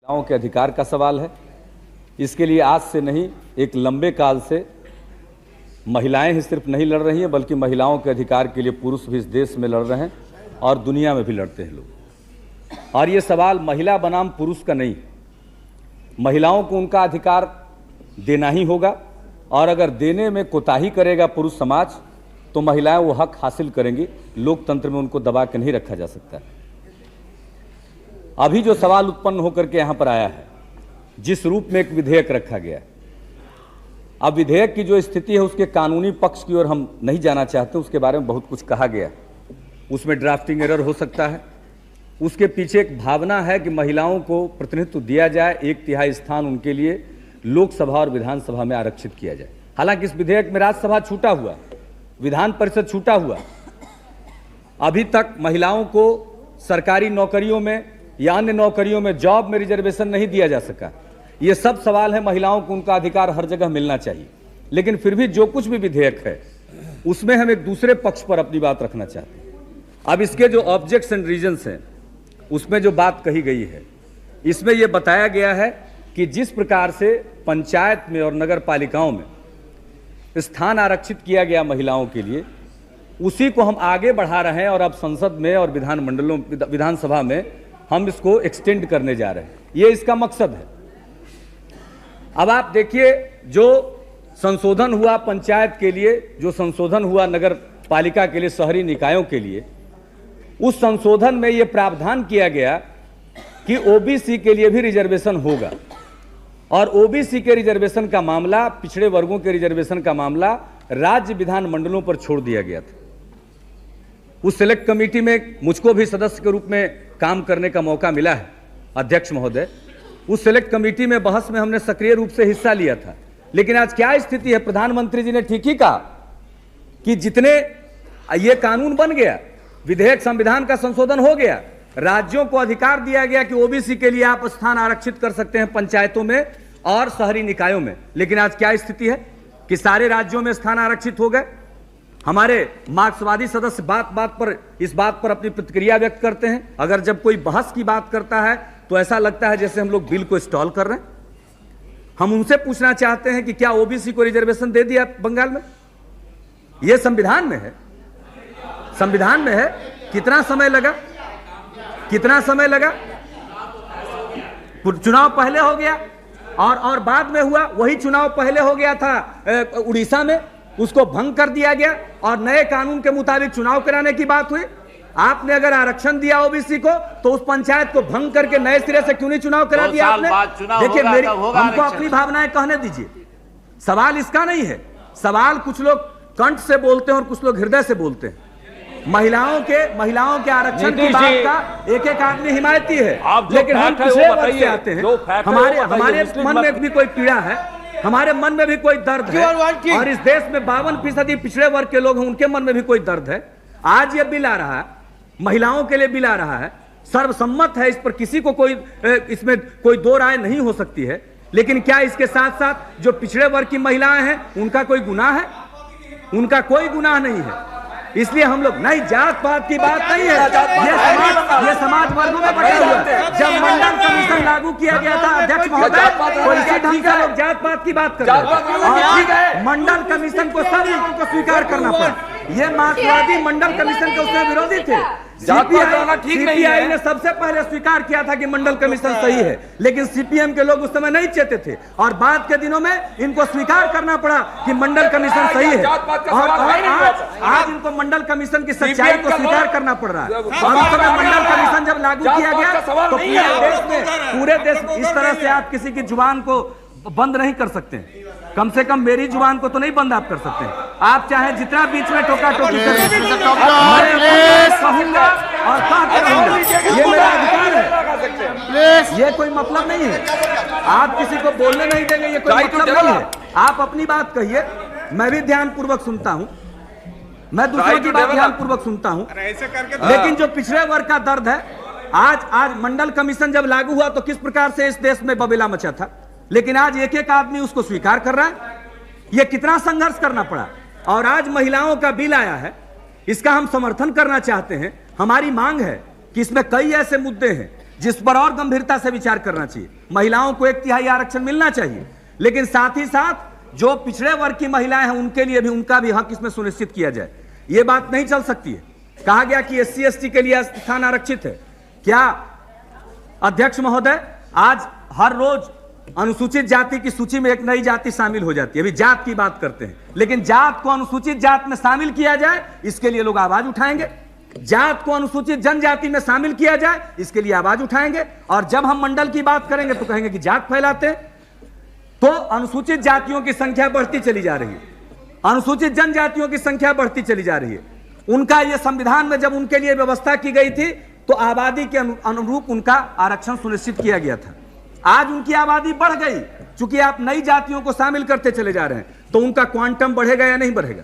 महिलाओं के अधिकार का सवाल है। इसके लिए आज से नहीं, एक लंबे काल से महिलाएं ही सिर्फ नहीं लड़ रही हैं, बल्कि महिलाओं के अधिकार के लिए पुरुष भी इस देश में लड़ रहे हैं और दुनिया में भी लड़ते हैं लोग। और ये सवाल महिला बनाम पुरुष का नहीं, महिलाओं को उनका अधिकार देना ही होगा, और अगर देने में कोताही करेगा पुरुष समाज तो महिलाएं वो हक हासिल करेंगी। लोकतंत्र में उनको दबा के नहीं रखा जा सकता। अभी जो सवाल उत्पन्न होकर के यहाँ पर आया है, जिस रूप में एक विधेयक रखा गया है, अब विधेयक की जो स्थिति है उसके कानूनी पक्ष की ओर हम नहीं जाना चाहते। उसके बारे में बहुत कुछ कहा गया, उसमें ड्राफ्टिंग एरर हो सकता है। उसके पीछे एक भावना है कि महिलाओं को प्रतिनिधित्व दिया जाए, 1/3 स्थान उनके लिए लोकसभा और विधानसभा में आरक्षित किया जाए। हालांकि इस विधेयक में राज्यसभा छूटा हुआ, विधान परिषद छूटा हुआ, अभी तक महिलाओं को सरकारी नौकरियों में या अन्य नौकरियों में जॉब में रिजर्वेशन नहीं दिया जा सका। ये सब सवाल है। महिलाओं को उनका अधिकार हर जगह मिलना चाहिए, लेकिन फिर भी जो कुछ भी विधेयक है उसमें हम एक दूसरे पक्ष पर अपनी बात रखना चाहते हैं। अब इसके जो ऑब्जेक्ट्स एंड रीजंस हैं उसमें जो बात कही गई है, इसमें यह बताया गया है कि जिस प्रकार से पंचायत में और नगर पालिकाओं में स्थान आरक्षित किया गया महिलाओं के लिए, उसी को हम आगे बढ़ा रहे हैं और अब संसद में और विधानसभा में हम इसको एक्सटेंड करने जा रहे हैं। ये इसका मकसद है। अब आप देखिए, जो संशोधन हुआ पंचायत के लिए, जो संशोधन हुआ नगर पालिका के लिए, शहरी निकायों के लिए, उस संशोधन में यह प्रावधान किया गया कि ओबीसी के लिए भी रिजर्वेशन होगा, और ओबीसी के रिजर्वेशन का मामला, पिछड़े वर्गों के रिजर्वेशन का मामला राज्य विधानमंडलों पर छोड़ दिया गया था। उस सेलेक्ट कमेटी में मुझको भी सदस्य के रूप में काम करने का मौका मिला है, अध्यक्ष महोदय। उस सेलेक्ट कमेटी में बहस में हमने सक्रिय रूप से हिस्सा लिया था। लेकिन आज क्या स्थिति है, प्रधानमंत्री जी ने ठीक ही कहा कि जितने ये कानून बन गया, विधेयक संविधान का संशोधन हो गया, राज्यों को अधिकार दिया गया कि ओबीसी के लिए आप स्थान आरक्षित कर सकते हैं पंचायतों में और शहरी निकायों में। लेकिन आज क्या स्थिति है कि सारे राज्यों में स्थान आरक्षित हो गए। हमारे मार्क्सवादी सदस्य इस बात पर अपनी प्रतिक्रिया व्यक्त करते हैं। अगर जब कोई बहस की बात करता है तो ऐसा लगता है जैसे हम लोग बिल को स्टॉल कर रहे हैं। हम उनसे पूछना चाहते हैं कि क्या ओबीसी को रिजर्वेशन दे दिया बंगाल में? यह संविधान में है, संविधान में है। कितना समय लगा, कितना समय लगा? चुनाव पहले हो गया और बाद में हुआ। वही चुनाव पहले हो गया था उड़ीसा में, उसको भंग कर दिया गया और नए कानून के मुताबिक चुनाव कराने की बात हुई। आपने अगर आरक्षण दिया ओबीसी को तो उस पंचायत को भंग करके नए सिरे से क्यों नहीं चुनाव करा दिया आपने? देखिए, हमको अपनी भावनाएं कहने दीजिए। सवाल इसका नहीं है। सवाल कुछ लोग कंठ से बोलते हैं और कुछ लोग हृदय से बोलते हैं। महिलाओं के आरक्षण की बात का एक एक आदमी हिमायती है, लेकिन हम पिछड़े वर्ग से आते हैं। हमारे मन में भी कोई पीड़ा है, हमारे मन में भी कोई दर्द है, और इस देश में 52% पिछड़े वर्ग के लोग हैं, उनके मन में भी कोई दर्द है। आज ये बिल आ रहा है, महिलाओं के लिए बिल आ रहा है, सर्वसम्मत है, इस पर किसी को इसमें कोई दो राय नहीं हो सकती है। लेकिन क्या इसके साथ साथ जो पिछड़े वर्ग की महिलाएं हैं उनका कोई गुनाह है? उनका कोई गुनाह नहीं है। इसलिए हम लोग नहीं, जात पात की बात नहीं है, ये समाज वर्गों में बटा हुआ है। जब मंडल कमीशन लागू किया गया था अध्यक्ष महोदय, तो इसी ढंग से लोग जात पात की बात कर रहे हैं। मंडल कमीशन को सब लोगों को स्वीकार करना पड़ा। ये मार्क्सवादी मंडल कमीशन के उसमें विरोधी थे। सीपीआई ने सबसे पहले स्वीकार किया था कि मंडल कमीशन सही है, लेकिन सीपीएम के लोग उस समय नहीं चाहते थे, और बाद के दिनों में इनको स्वीकार करना पड़ा कि मंडल कमीशन सही है। और आज इनको मंडल कमीशन की सच्चाई को स्वीकार करना पड़ रहा है। और उस समय मंडल कमीशन जब लागू किया गया तो पूरे देश में इस तरह से आप किसी की जुबान को बंद नहीं कर सकते। कम से कम मेरी जुबान को तो नहीं बंद आप कर सकते। आप चाहे जितना बीच में टोका टोकी करें, कहूंगा और कहते रहूंगा, ये मेरा अधिकार है। ये कोई मतलब नहीं है। आप किसी को बोलने नहीं देंगे, ये कोई मतलब नहीं है। आप अपनी बात कहिए, मैं भी ध्यानपूर्वक सुनता हूं, मैं दूसरों की बात ध्यानपूर्वक सुनता हूं। लेकिन जो पिछड़े वर्ग का दर्द है, आज मंडल कमीशन जब लागू हुआ तो किस प्रकार से इस देश में बबेला मचा था, लेकिन आज एक एक आदमी उसको स्वीकार कर रहा है। यह कितना संघर्ष करना पड़ा। और आज महिलाओं का बिल आया है, इसका हम समर्थन करना चाहते हैं। हमारी मांग है कि इसमें कई ऐसे मुद्दे हैं जिस पर और गंभीरता से विचार करना चाहिए। महिलाओं को 1/3 आरक्षण मिलना चाहिए, लेकिन साथ ही साथ जो पिछड़े वर्ग की महिलाएं हैं उनके लिए भी उनका भी हक इसमें सुनिश्चित किया जाए। यह बात नहीं चल सकती है। कहा गया कि SC ST के लिए स्थान आरक्षित है। क्या अध्यक्ष महोदय, आज हर रोज अनुसूचित जाति की सूची में एक नई जाति शामिल हो जाती है। अभी जात की बात करते हैं, लेकिन जात को अनुसूचित जात में शामिल किया जाए, इसके लिए लोग आवाज उठाएंगे। जात को अनुसूचित जनजाति में शामिल किया जाए, इसके लिए आवाज उठाएंगे। और जब हम मंडल की बात करेंगे तो कहेंगे कि जात फैलाते हैं। तो अनुसूचित जातियों की संख्या बढ़ती चली जा रही है, अनुसूचित जनजातियों की संख्या बढ़ती चली जा रही है। उनका यह संविधान में जब उनके लिए व्यवस्था की गई थी तो आबादी के अनुरूप उनका आरक्षण सुनिश्चित किया गया था। आज उनकी आबादी बढ़ गई, चूंकि आप नई जातियों को शामिल करते चले जा रहे हैं, तो उनका क्वांटम बढ़ेगा या नहीं बढ़ेगा,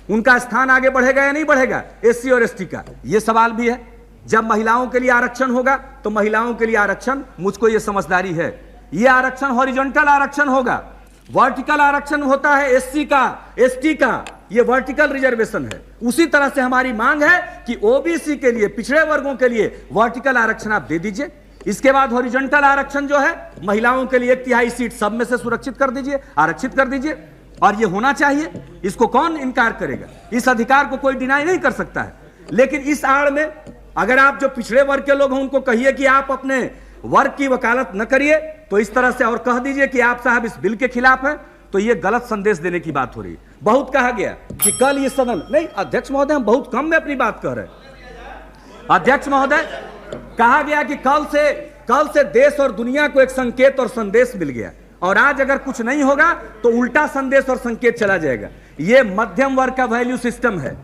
उनका स्थान आगे बढ़ेगा या नहीं बढ़ेगा SC और ST का, यह सवाल भी है। जब महिलाओं के लिए आरक्षण होगा तो महिलाओं के लिए आरक्षण, मुझको यह समझदारी है, यह आरक्षण हॉरिजॉन्टल आरक्षण होगा। वर्टिकल आरक्षण होता है SC का, ST का, यह वर्टिकल रिजर्वेशन है। उसी तरह से हमारी मांग है कि OBC के लिए, पिछड़े वर्गों के लिए वर्टिकल आरक्षण आप दे दीजिए। इसके बाद हॉरिजॉन्टल आरक्षण जो है महिलाओं के लिए 1/3 सीट सब में से सुरक्षित कर दीजिए, आरक्षित कर दीजिए। और यह होना चाहिए, इसको कौन इनकार करेगा, इस अधिकार को कोई डिनाई नहीं कर सकता है। लेकिन इस आड़ में अगर आप जो पिछड़े वर्ग के लोग हैं उनको कहिए कि आप अपने वर्ग की वकालत न करिए, तो इस तरह से और कह दीजिए कि आप साहब इस बिल के खिलाफ हैं, तो यह गलत संदेश देने की बात हो रही है। बहुत कहा गया कि कल ये सदन नहीं, अध्यक्ष महोदय हम बहुत कम में अपनी बात कह रहे हैं। अध्यक्ष महोदय, कहा गया कि कल से देश और दुनिया को एक संकेत और संदेश मिल गया, और आज अगर कुछ नहीं होगा तो उल्टा संदेश और संकेत चला जाएगा। यह मध्यम वर्ग का वैल्यू सिस्टम है,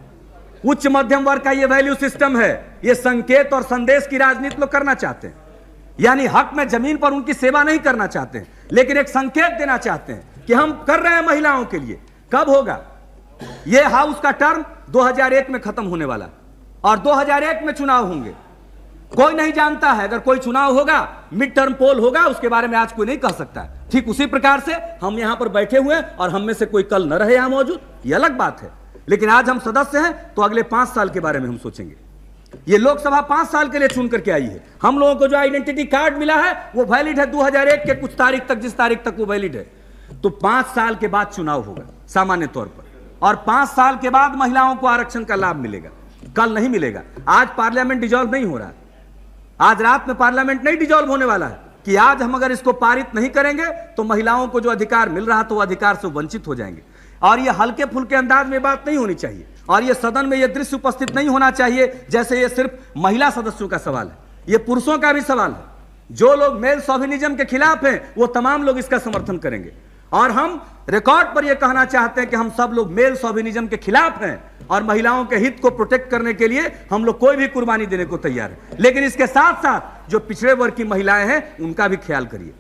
उच्च मध्यम वर्ग का यह वैल्यू सिस्टम है। यह संकेत और संदेश की राजनीति लोग करना चाहते हैं, यानी हक में जमीन पर उनकी सेवा नहीं करना चाहते हैं, लेकिन एक संकेत देना चाहते हैं कि हम कर रहे हैं महिलाओं के लिए। कब होगा यह हाउस का टर्म? 2001 में खत्म होने वाला, और 2001 में चुनाव होंगे। कोई नहीं जानता है, अगर कोई चुनाव होगा, मिड टर्म पोल होगा, उसके बारे में आज कोई नहीं कह सकता। ठीक उसी प्रकार से हम यहां पर बैठे हुए हैं और हम में से कोई कल न रहे यहां मौजूद, यह अलग बात है। लेकिन आज हम सदस्य हैं तो अगले 5 साल के बारे में हम सोचेंगे। यह लोकसभा 5 साल के लिए चुन करके आई है। हम लोगों को जो आइडेंटिटी कार्ड मिला है वो वैलिड है 2001 के कुछ तारीख तक, जिस तारीख तक वो वैलिड है। तो 5 साल के बाद चुनाव होगा सामान्य तौर पर, और 5 साल के बाद महिलाओं को आरक्षण का लाभ मिलेगा। कल नहीं मिलेगा। आज पार्लियामेंट डिसॉल्व नहीं हो रहा है, आज रात में पार्लियामेंट नहीं डिसॉल्व होने वाला है कि आज हम अगर इसको पारित नहीं करेंगे तो महिलाओं को जो अधिकार मिल रहा तो वो अधिकार से वंचित हो जाएंगे। और ये हल्के फुल्के अंदाज में बात नहीं होनी चाहिए, और ये सदन में ये दृश्य उपस्थित नहीं होना चाहिए जैसे ये सिर्फ महिला सदस्यों का सवाल है, ये पुरुषों का भी सवाल है। जो लोग मेल शोविनिज्म के खिलाफ हैं वो तमाम लोग इसका समर्थन करेंगे, और हम रिकॉर्ड पर यह कहना चाहते हैं कि हम सब लोग मेल शोविनिज्म के खिलाफ हैं, और महिलाओं के हित को प्रोटेक्ट करने के लिए हम लोग कोई भी कुर्बानी देने को तैयार है। लेकिन इसके साथ साथ जो पिछड़े वर्ग की महिलाएं हैं उनका भी ख्याल करिए।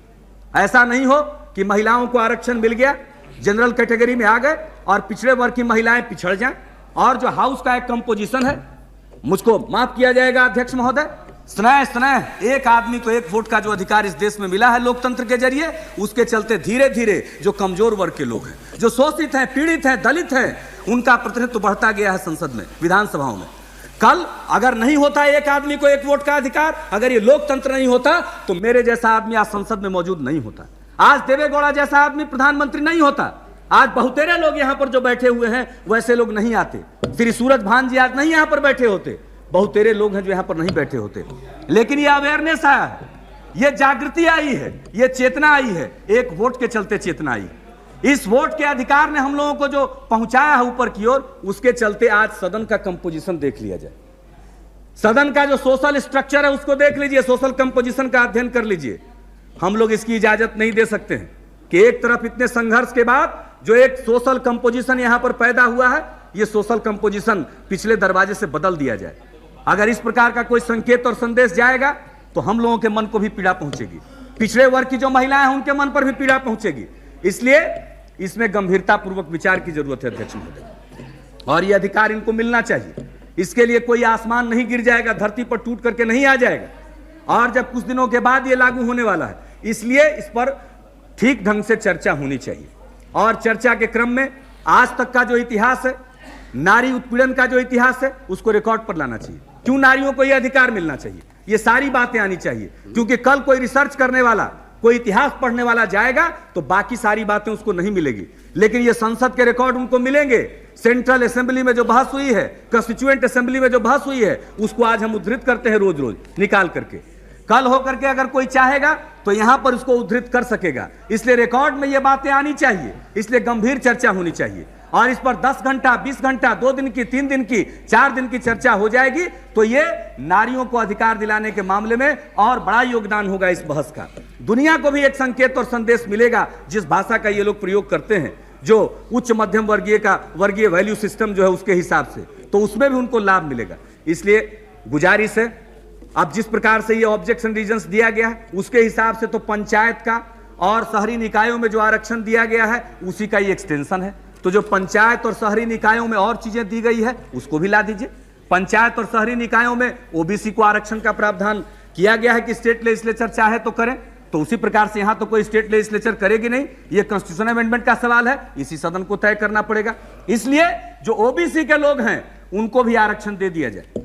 ऐसा नहीं हो कि महिलाओं को आरक्षण मिल गया, जनरल कैटेगरी में आ गए, और पिछड़े वर्ग की महिलाएं पिछड़ जाएं। और जो हाउस का एक कंपोजिशन है, मुझको माफ किया जाएगा अध्यक्ष महोदय, स्नेह एक आदमी को एक वोट का जो अधिकार इस देश में मिला है लोकतंत्र के जरिए, उसके चलते धीरे धीरे जो कमजोर वर्ग के लोग हैं, जो शोषित हैं, पीड़ित हैं, दलित हैं, उनका प्रतिनिधित्व बढ़ता गया है संसद में, विधानसभाओं में। कल अगर नहीं होता एक आदमी को एक वोट का अधिकार, अगर ये लोकतंत्र नहीं होता, तो मेरे जैसा आदमी आज संसद में मौजूद नहीं होता, आज देवेगौड़ा जैसा आदमी प्रधानमंत्री नहीं होता, आज बहुतेरे लोग यहां पर जो बैठे हुए हैं वैसे लोग नहीं आते, श्री सूरज भान जी आज नहीं यहां पर बैठे होते, बहुतेरे लोग हैं जो यहां पर नहीं बैठे होते। लेकिन ये अवेयरनेस आया है, ये जागृति आई है, ये चेतना आई है, एक वोट के चलते चेतना आई। इस वोट के अधिकार ने हम लोगों को जो पहुंचाया है ऊपर की ओर, उसके चलते आज सदन का कंपोजिशन देख लिया जाए, सदन का जो सोशल स्ट्रक्चर है उसको देख लीजिए, सोशल कंपोजिशन का अध्ययन कर लीजिए। हम लोग इसकी इजाजत नहीं दे सकते हैं कि एक तरफ इतने संघर्ष के बाद जो एक सोशल कंपोजिशन यहां पर पैदा हुआ है, यह सोशल कंपोजिशन पिछले दरवाजे से बदल दिया जाए। अगर इस प्रकार का कोई संकेत और संदेश जाएगा तो हम लोगों के मन को भी पीड़ा पहुंचेगी, पिछड़े वर्ग की जो महिलाएं हैं उनके मन पर भी पीड़ा पहुंचेगी। इसलिए इसमें गंभीरता पूर्वक विचार की जरूरत है अध्यक्ष महोदय, और यह अधिकार इनको मिलना चाहिए। इसके लिए कोई आसमान नहीं गिर जाएगा, धरती पर टूट करके नहीं आ जाएगा, और जब कुछ दिनों के बाद यह लागू होने वाला है, इसलिए इस पर ठीक ढंग से चर्चा होनी चाहिए। और चर्चा के क्रम में आज तक का जो इतिहास है, नारी उत्पीड़न का जो इतिहास है, उसको रिकॉर्ड पर लाना चाहिए। क्यों नारियों को यह अधिकार मिलना चाहिए, ये सारी बातें आनी चाहिए, क्योंकि कल कोई रिसर्च करने वाला, कोई इतिहास पढ़ने वाला जाएगा तो बाकी सारी बातें उसको नहीं मिलेगी, लेकिन ये संसद के रिकॉर्ड उनको मिलेंगे। सेंट्रल असेंबली में जो बहस हुई है, कंस्टिट्यूएंट असेंबली में जो बहस हुई है, उसको आज हम उद्धृत करते हैं रोज रोज निकाल करके। कल होकर के अगर कोई चाहेगा तो यहां पर उसको उद्धृत कर सकेगा। इसलिए रिकॉर्ड में ये बातें आनी चाहिए, इसलिए गंभीर चर्चा होनी चाहिए। और इस पर 10 घंटा, 20 घंटा, 2 दिन की, 3 दिन की, 4 दिन की चर्चा हो जाएगी तो ये नारियों को अधिकार दिलाने के मामले में और बड़ा योगदान होगा इस बहस का। दुनिया को भी एक संकेत और संदेश मिलेगा जिस भाषा का ये लोग प्रयोग करते हैं, जो उच्च मध्यम वर्गीय का वर्गीय वैल्यू सिस्टम जो है उसके हिसाब से, तो उसमें भी उनको लाभ मिलेगा। इसलिए गुजारिश है, अब जिस प्रकार से ये ऑब्जेक्शन रीजंस दिया गया है उसके हिसाब से तो पंचायत का और शहरी निकायों में जो आरक्षण दिया गया है उसी का ही एक्सटेंशन है। तो जो पंचायत और शहरी निकायों में और चीजें दी गई है उसको भी ला दीजिए। पंचायत और शहरी निकायों में ओबीसी को आरक्षण का प्रावधान किया गया है कि स्टेट लेजिस्लेचर चाहे तो करें, तो उसी प्रकार से यहां तो कोई स्टेट लेजिस्लेचर करेगी नहीं, ये कॉन्स्टिट्यूशन अमेंडमेंट का सवाल है, इसी सदन को तय करना पड़ेगा। इसलिए जो ओबीसी के लोग हैं उनको भी आरक्षण दे दिया जाए।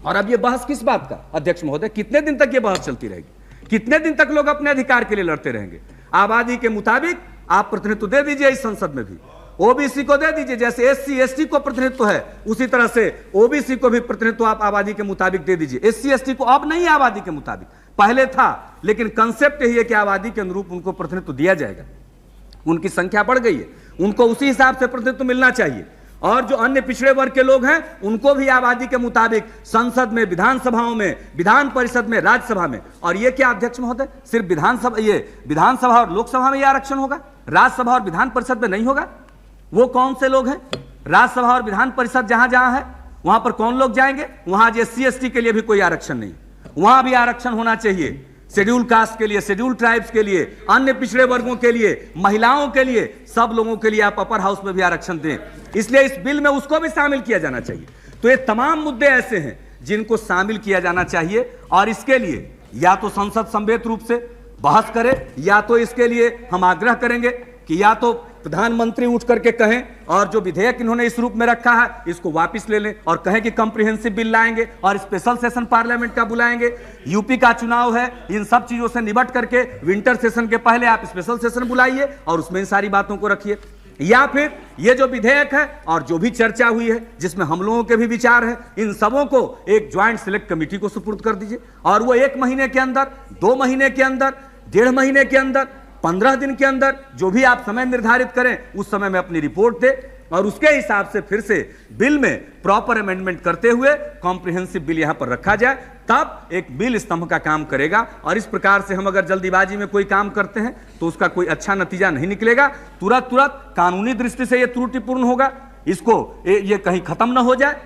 और अब ये बहस किस बात का, अध्यक्ष महोदय, कितने दिन तक ये बहस चलती रहेगी? कितने दिन तक लोग अपने अधिकार के लिए लड़ते रहेंगे? आबादी के मुताबिक आप प्रतिनिधित्व दे दीजिए, इस संसद में भी ओबीसी को दे दीजिए, जैसे एससी एसटी को प्रतिनिधित्व है उसी तरह से ओबीसी को भी प्रतिनिधित्व आप आबादी के मुताबिक दे दीजिए। एससी एसटी को अब नहीं आबादी के मुताबिक, पहले था, लेकिन कंसेप्ट यही है कि आबादी के अनुरूप उनको प्रतिनिधित्व दिया जाएगा। उनकी संख्या बढ़ गई है, उनको उसी हिसाब से प्रतिनिधित्व मिलना चाहिए। और जो अन्य पिछड़े वर्ग के लोग हैं उनको भी आबादी के मुताबिक संसद में, विधानसभाओं में, विधान परिषद में, राज्यसभा में। और ये क्या अध्यक्ष महोदय, सिर्फ विधानसभा और लोकसभा में ये आरक्षण होगा, राज्यसभा और विधान परिषद में नहीं होगा? वो कौन से लोग हैं? राज्यसभा और विधान परिषद जहां जहां है वहां पर कौन लोग जाएंगे? वहां एससी एसटी के लिए भी कोई आरक्षण नहीं, वहां भी आरक्षण होना चाहिए। शेड्यूल कास्ट के लिए, शेड्यूल ट्राइब्स के लिए, अन्य पिछड़े वर्गों के लिए, महिलाओं के लिए, सब लोगों के लिए आप अपर हाउस में भी आरक्षण दें। इसलिए इस बिल में उसको भी शामिल किया जाना चाहिए। तो ये तमाम मुद्दे ऐसे हैं जिनको शामिल किया जाना चाहिए और इसके लिए या तो संसद संवेद रूप से बहस करे, या तो इसके लिए हम आग्रह करेंगे कि या तो प्रधानमंत्री उठ करके कहें और जो विधेयक इन्होंने इस रूप में रखा है इसको वापस ले लें और कहें कि कॉम्प्रिहेंसिव बिल लाएंगे और स्पेशल सेशन पार्लियामेंट का बुलाएंगे। यूपी का चुनाव है, इन सब चीजों से निपट करके विंटर सेशन के पहले आप स्पेशल सेशन बुलाइए और उसमें इन सारी बातों को रखिए। या फिर ये जो विधेयक है और जो भी चर्चा हुई है जिसमें हम लोगों के भी विचार है, इन सबों को एक ज्वाइंट सिलेक्ट कमेटी को सुपुर्द कर दीजिए और वो 1 महीने के अंदर, 2 महीने के अंदर, 1.5 महीने के अंदर, 15 दिन के अंदर, जो भी आप समय निर्धारित करें उस समय में अपनी रिपोर्ट दे और उसके हिसाब से फिर से बिल में प्रॉपर अमेंडमेंट करते हुए कॉम्प्रिहेंसिव बिल यहां पर रखा जाए, तब एक बिल स्तंभ का काम करेगा। और इस प्रकार से हम अगर जल्दीबाजी में कोई काम करते हैं तो उसका कोई अच्छा नतीजा नहीं निकलेगा। तुरंत कानूनी दृष्टि से यह त्रुटिपूर्ण होगा, इसको ये कहीं खत्म ना हो जाए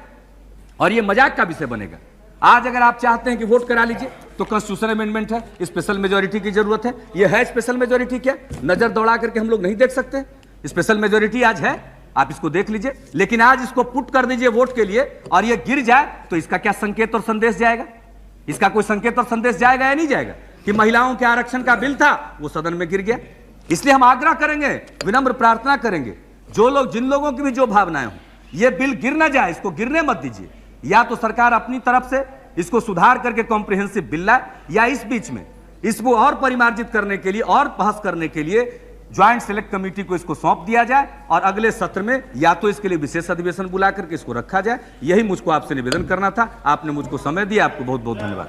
और ये मजाक का विषय बनेगा। आज अगर आप चाहते हैं कि वोट करा लीजिए तो कॉन्स्टिट्यूशन अमेंडमेंट है, स्पेशल मेजोरिटी की जरूरत है। ये है स्पेशल मेजोरिटी क्या? नजर दौड़ा करके हम लोग नहीं देख सकते? स्पेशल मेजोरिटी आज है, आप इसको देख लीजिए। लेकिन आज इसको पुट कर दीजिए वोट के लिए और ये गिर जाए तो इसका क्या संकेत और संदेश जाएगा? इसका कोई संकेत और संदेश जाएगा या नहीं जाएगा कि महिलाओं के आरक्षण का बिल था वो सदन में गिर गया? इसलिए हम आग्रह करेंगे, विनम्र प्रार्थना करेंगे, जो लोग, जिन लोगों की भी जो भावनाएं हो, ये बिल गिर ना जाए, इसको गिरने मत दीजिए। या तो सरकार अपनी तरफ से इसको सुधार करके कॉम्प्रिहेंसिव बिल लाए, या इस बीच में इसको और परिमार्जित करने के लिए और बहस करने के लिए ज्वाइंट सिलेक्ट कमेटी को इसको सौंप दिया जाए और अगले सत्र में या तो इसके लिए विशेष अधिवेशन बुला करके इसको रखा जाए। यही मुझको आपसे निवेदन करना था। आपने मुझको समय दिया, आपको बहुत बहुत धन्यवाद।